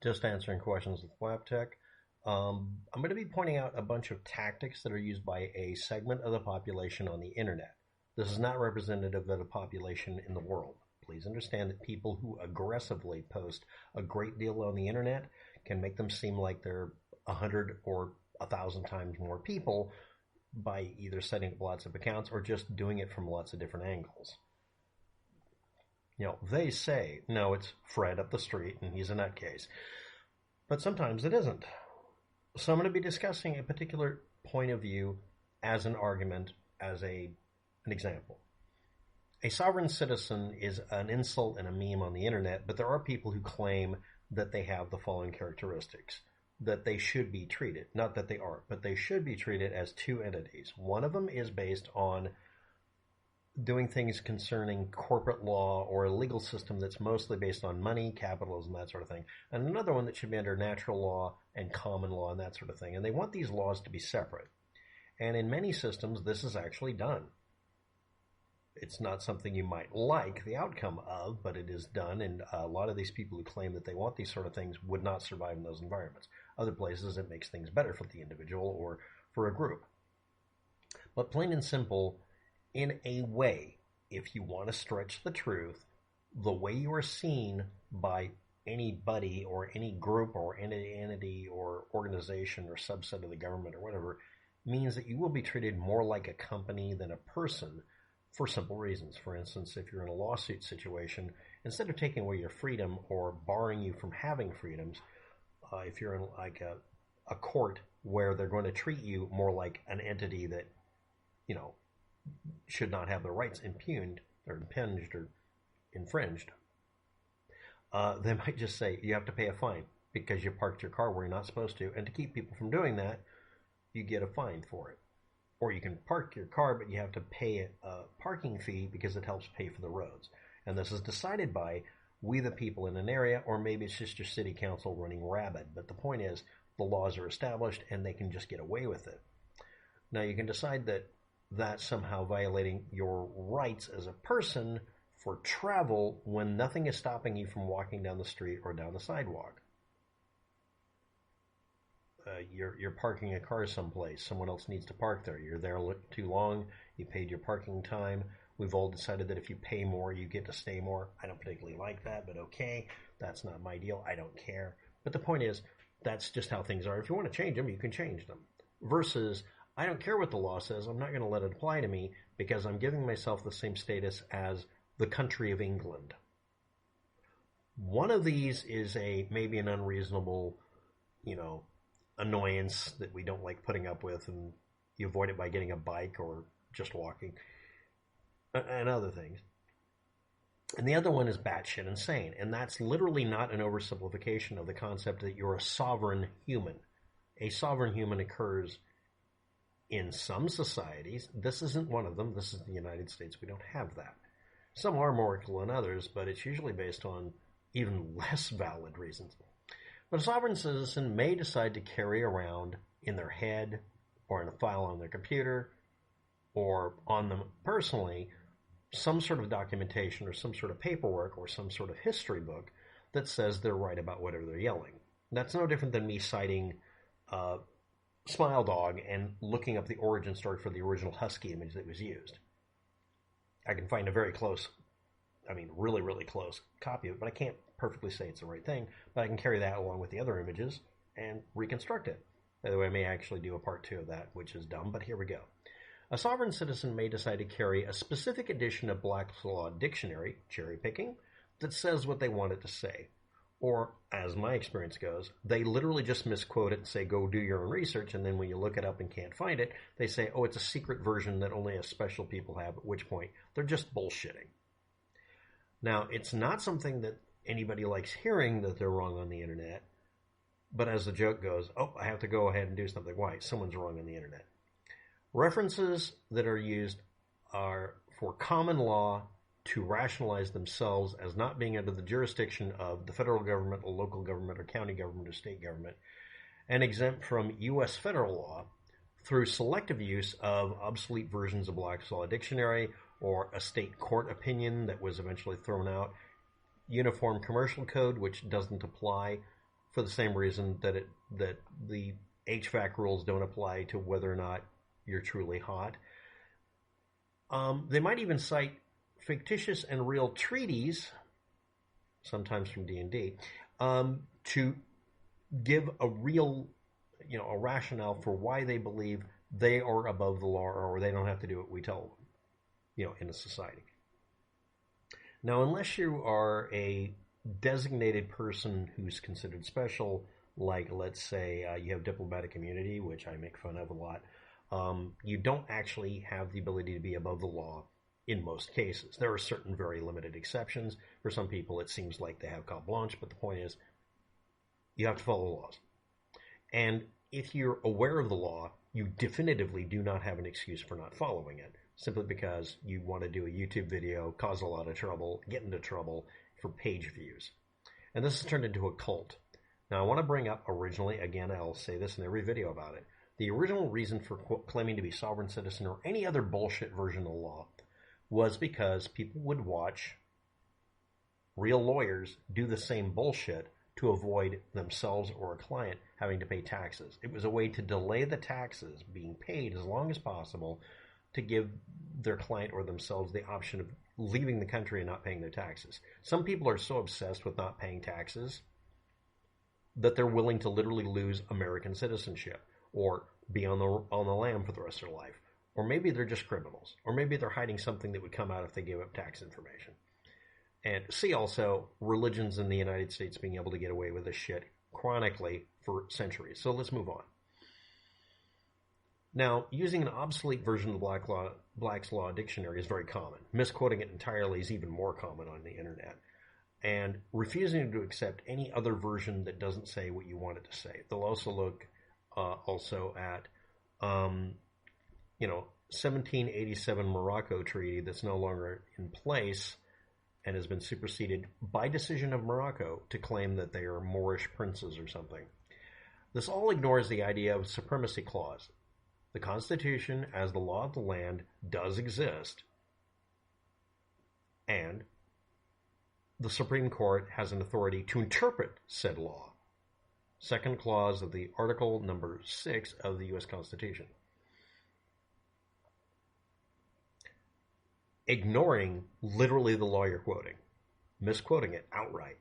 Just answering questions with waptek. I'm going to be pointing out a bunch of tactics that are used by a segment of the population on the internet. This is not representative of the population in the world. Please understand that people who aggressively post a great deal on the internet can make them seem like they're 100 or 1,000 times more people by either setting up lots of accounts or just doing it from lots of different angles. They say, no, it's Fred up the street and he's a nutcase. But sometimes it isn't. So I'm going to be discussing a particular point of view as an argument, as an example. A sovereign citizen is an insult and a meme on the internet, but there are people who claim that they have the following characteristics. That they should be treated, not that they are, but they should be treated as two entities. One of them is based on doing things concerning corporate law or a legal system that's mostly based on money, capitalism, that sort of thing. And another one that should be under natural law and common law and that sort of thing. And they want these laws to be separate. And in many systems, this is actually done. It's not something you might like the outcome of, but it is done. And a lot of these people who claim that they want these sort of things would not survive in those environments. Other places, it makes things better for the individual or for a group. But plain and simple, in a way, if you want to stretch the truth, the way you are seen by anybody or any group or entity or organization or subset of the government or whatever means that you will be treated more like a company than a person for simple reasons. For instance, if you're in a lawsuit situation, instead of taking away your freedom or barring you from having freedoms, if you're in like a court where they're going to treat you more like an entity that, should not have their rights impugned or impinged or infringed, they might just say you have to pay a fine because you parked your car where you're not supposed to. And to keep people from doing that, you get a fine for it. Or you can park your car, but you have to pay a parking fee because it helps pay for the roads. And this is decided by we the people in an area, or maybe it's just your city council running rabid. But the point is, the laws are established and they can just get away with it. Now you can decide that that's somehow violating your rights as a person for travel when nothing is stopping you from walking down the street or down the sidewalk. You're parking a car someplace. Someone else needs to park there. You're there too long. You paid your parking time. We've all decided that if you pay more, you get to stay more. I don't particularly like that, but okay. That's not my deal. I don't care. But the point is, that's just how things are. If you want to change them, you can change them. Versus, I don't care what the law says. I'm not going to let it apply to me because I'm giving myself the same status as the country of England. One of these is maybe an unreasonable, annoyance that we don't like putting up with, and you avoid it by getting a bike or just walking and other things. And the other one is batshit insane, and that's literally not an oversimplification of the concept that you're a sovereign human. A sovereign human occurs in some societies. This isn't one of them. This is the United States. We don't have that. Some are more equal than others, but it's usually based on even less valid reasons. But a sovereign citizen may decide to carry around in their head or in a file on their computer or on them personally some sort of documentation or some sort of paperwork or some sort of history book that says they're right about whatever they're yelling. That's no different than me citing Smile Dog and looking up the origin story for the original Husky image that was used. I can find a very close, really, really close copy of it, but I can't perfectly say it's the right thing, but I can carry that along with the other images and reconstruct it. By the way, I may actually do a part 2 of that, which is dumb, but here we go. A sovereign citizen may decide to carry a specific edition of Black's Law Dictionary, cherry picking, that says what they want it to say. Or, as my experience goes, they literally just misquote it and say, go do your own research, and then when you look it up and can't find it, they say, oh, it's a secret version that only a special people have, at which point they're just bullshitting. Now, it's not something that anybody likes hearing that they're wrong on the internet, but as the joke goes, oh, I have to go ahead and do something. Why? Someone's wrong on the internet. References that are used are for common law to rationalize themselves as not being under the jurisdiction of the federal government, or local government, or county government, or state government, and exempt from U.S. federal law through selective use of obsolete versions of Black's Law Dictionary or a state court opinion that was eventually thrown out, Uniform Commercial Code, which doesn't apply for the same reason that the HVAC rules don't apply to whether or not you're truly hot. They might even cite fictitious and real treaties, sometimes from D&D, to give a real, a rationale for why they believe they are above the law or they don't have to do what we tell them, in a society. Now, unless you are a designated person who's considered special, like, let's say, you have diplomatic immunity, which I make fun of a lot, you don't actually have the ability to be above the law in most cases. There are certain very limited exceptions. For some people, it seems like they have carte blanche, but the point is, you have to follow the laws. And if you're aware of the law, you definitively do not have an excuse for not following it, simply because you want to do a YouTube video, cause a lot of trouble, get into trouble for page views. And this has turned into a cult. Now, I want to bring up originally, again, I'll say this in every video about it, the original reason for claiming to be sovereign citizen or any other bullshit version of the law was because people would watch real lawyers do the same bullshit to avoid themselves or a client having to pay taxes. It was a way to delay the taxes being paid as long as possible to give their client or themselves the option of leaving the country and not paying their taxes. Some people are so obsessed with not paying taxes that they're willing to literally lose American citizenship or be on the lam for the rest of their life. Or maybe they're just criminals. Or maybe they're hiding something that would come out if they gave up tax information. And see also religions in the United States being able to get away with this shit chronically for centuries. So let's move on. Now, using an obsolete version of the Black's Law Dictionary is very common. Misquoting it entirely is even more common on the internet. And refusing to accept any other version that doesn't say what you want it to say. They'll also look at 1787 Morocco Treaty that's no longer in place and has been superseded by decision of Morocco to claim that they are Moorish princes or something. This all ignores the idea of Supremacy Clause. The Constitution, as the law of the land, does exist, and the Supreme Court has an authority to interpret said law. Second clause of the Article number 6 of the U.S. Constitution. Ignoring literally the law you're quoting, misquoting it outright,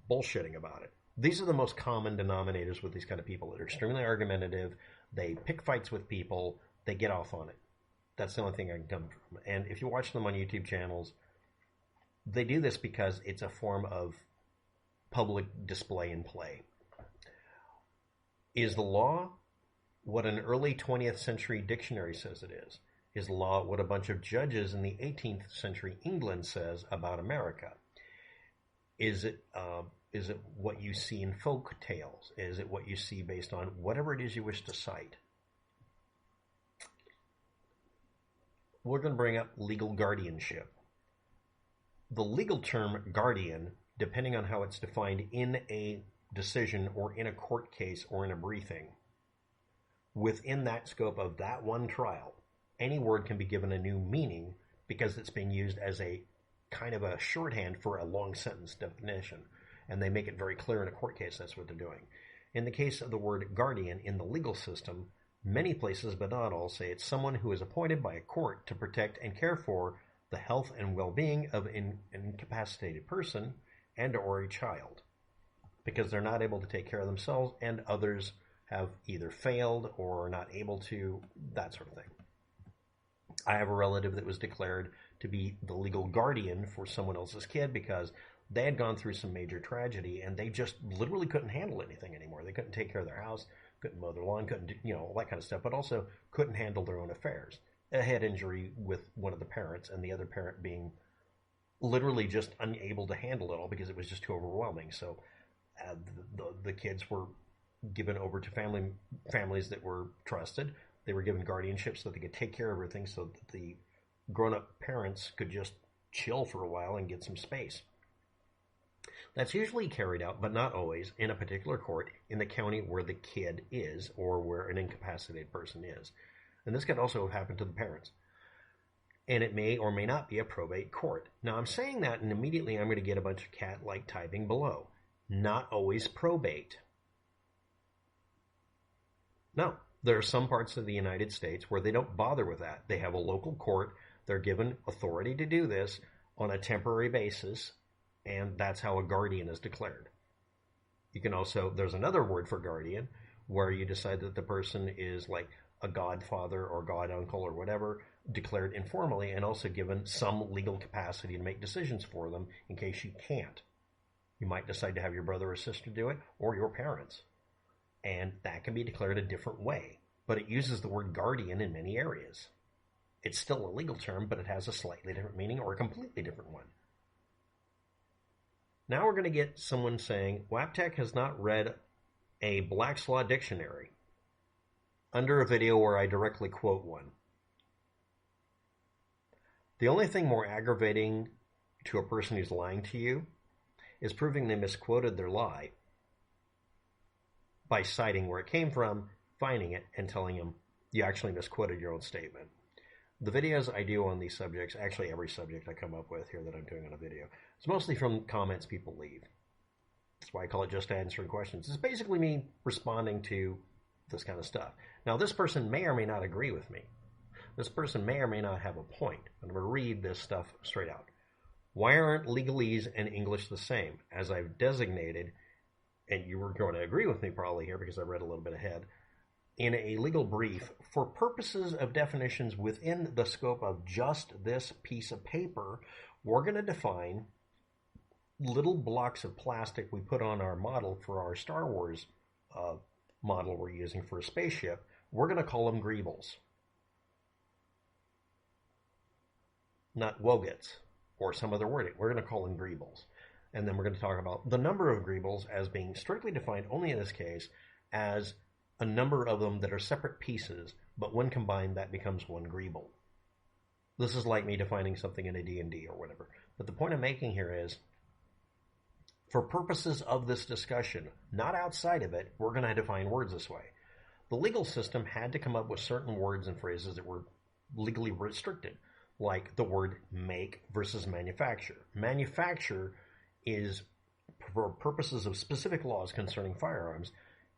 bullshitting about it. These are the most common denominators with these kind of people. They're extremely argumentative, they pick fights with people, they get off on it. That's the only thing I can come from. And if you watch them on YouTube channels, they do this because it's a form of public display and play. Is the law what an early 20th century dictionary says it is? Is law what a bunch of judges in the 18th century England says about America? Is it what you see in folk tales? Is it what you see based on whatever it is you wish to cite? We're going to bring up legal guardianship. The legal term guardian, depending on how it's defined in a decision or in a court case or in a briefing, within that scope of that one trial, any word can be given a new meaning because it's being used as a kind of a shorthand for a long sentence definition. And they make it very clear in a court case that's what they're doing. In the case of the word guardian in the legal system, many places, but not all, say it's someone who is appointed by a court to protect and care for the health and well-being of an incapacitated person and or a child, because they're not able to take care of themselves and others have either failed or are not able to, that sort of thing. I have a relative that was declared to be the legal guardian for someone else's kid because they had gone through some major tragedy and they just literally couldn't handle anything anymore. They couldn't take care of their house, couldn't mow their lawn, couldn't do, all that kind of stuff, but also couldn't handle their own affairs. A head injury with one of the parents and the other parent being literally just unable to handle it all because it was just too overwhelming. So the kids were given over to families that were trusted. They were given guardianship so that they could take care of everything so that the grown-up parents could just chill for a while and get some space. That's usually carried out, but not always, in a particular court in the county where the kid is or where an incapacitated person is. And this could also have happened to the parents. And it may or may not be a probate court. Now, I'm saying that, and immediately I'm going to get a bunch of cat-like typing below. Not always probate. No. There are some parts of the United States where they don't bother with that. They have a local court. They're given authority to do this on a temporary basis, and that's how a guardian is declared. You can also, there's another word for guardian, where you decide that the person is like a godfather or god uncle or whatever, declared informally, and also given some legal capacity to make decisions for them in case you can't. You might decide to have your brother or sister do it, or your parents. And that can be declared a different way. But it uses the word guardian in many areas. It's still a legal term, but it has a slightly different meaning or a completely different one. Now we're going to get someone saying, Waptek has not read a Black's Law dictionary, under a video where I directly quote one. The only thing more aggravating to a person who's lying to you is proving they misquoted their lie by citing where it came from, finding it, and telling them you actually misquoted your own statement. The videos I do on these subjects, actually every subject I come up with here that I'm doing on a video, it's mostly from comments people leave. That's why I call it just answering questions. It's basically me responding to this kind of stuff. Now, this person may or may not agree with me. This person may or may not have a point. I'm going to read this stuff straight out. Why aren't legalese and English the same? As I've designated, and you were going to agree with me probably here because I read a little bit ahead, in a legal brief, for purposes of definitions within the scope of just this piece of paper, we're going to define little blocks of plastic we put on our model for our Star Wars model we're using for a spaceship. We're going to call them greebles, not wogets or some other wording. We're going to call them greebles. And then we're going to talk about the number of greebles as being strictly defined only in this case as a number of them that are separate pieces, but when combined, that becomes one greeble. This is like me defining something in a D&D or whatever. But the point I'm making here is, for purposes of this discussion, not outside of it, we're going to define words this way. The legal system had to come up with certain words and phrases that were legally restricted, like the word make versus manufacture. Manufacture is, for purposes of specific laws concerning firearms,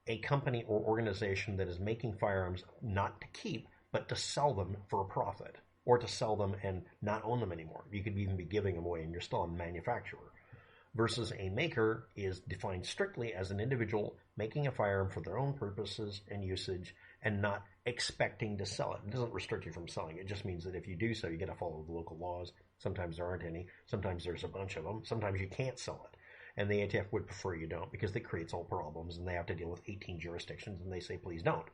a company or organization that is making firearms not to keep, but to sell them for a profit, or to sell them and not own them anymore. You could even be giving them away and you're still a manufacturer. Versus a maker is defined strictly as an individual making a firearm for their own purposes and usage and not expecting to sell it. It doesn't restrict you from selling. It just means that if you do so, you got to follow the local laws. Sometimes there aren't any. Sometimes there's a bunch of them. Sometimes you can't sell it. And the ATF would prefer you don't because it creates all problems and they have to deal with 18 jurisdictions and they say, please don't.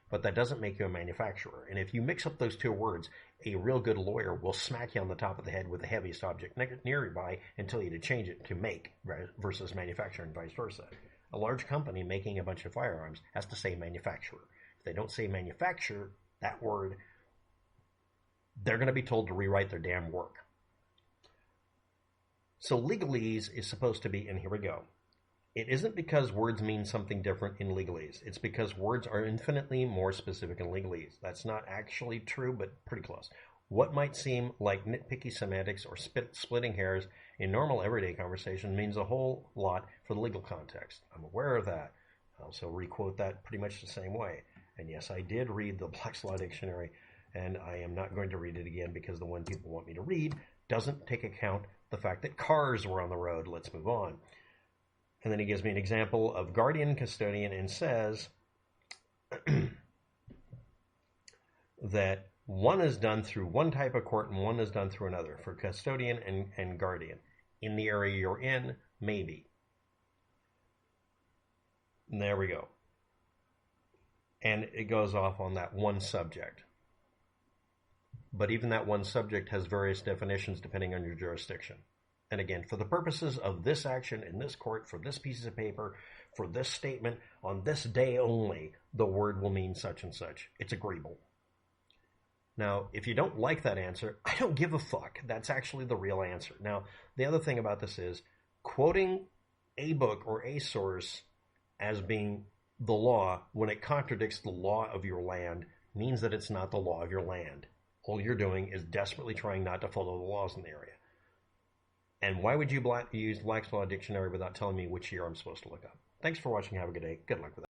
But that doesn't make you a manufacturer. And if you mix up those two words, a real good lawyer will smack you on the top of the head with the heaviest object nearby and tell you to change it to make versus manufacture and vice versa. A large company making a bunch of firearms has to say manufacturer. If they don't say manufacture, that word, they're going to be told to rewrite their damn work. So legalese is supposed to be, and here we go. It isn't because words mean something different in legalese. It's because words are infinitely more specific in legalese. That's not actually true, but pretty close. What might seem like nitpicky semantics or splitting hairs in normal everyday conversation means a whole lot for the legal context. I'm aware of that. I also requote that pretty much the same way. And yes, I did read the Black's Law Dictionary, and I am not going to read it again because the one people want me to read doesn't take account the fact that cars were on the road. Let's move on. And then he gives me an example of guardian, custodian, and says that one is done through one type of court and one is done through another, for custodian and guardian. In the area you're in, maybe. And there we go. And it goes off on that one subject. But even that one subject has various definitions depending on your jurisdiction. And again, for the purposes of this action in this court, for this piece of paper, for this statement, on this day only, the word will mean such and such. It's agreeable. Now, if you don't like that answer, I don't give a fuck. That's actually the real answer. Now, the other thing about this is quoting a book or a source as being the law when it contradicts the law of your land means that it's not the law of your land. All you're doing is desperately trying not to follow the laws in the area. And why would you use Black's Law Dictionary without telling me which year I'm supposed to look up? Thanks for watching. Have a good day. Good luck with that.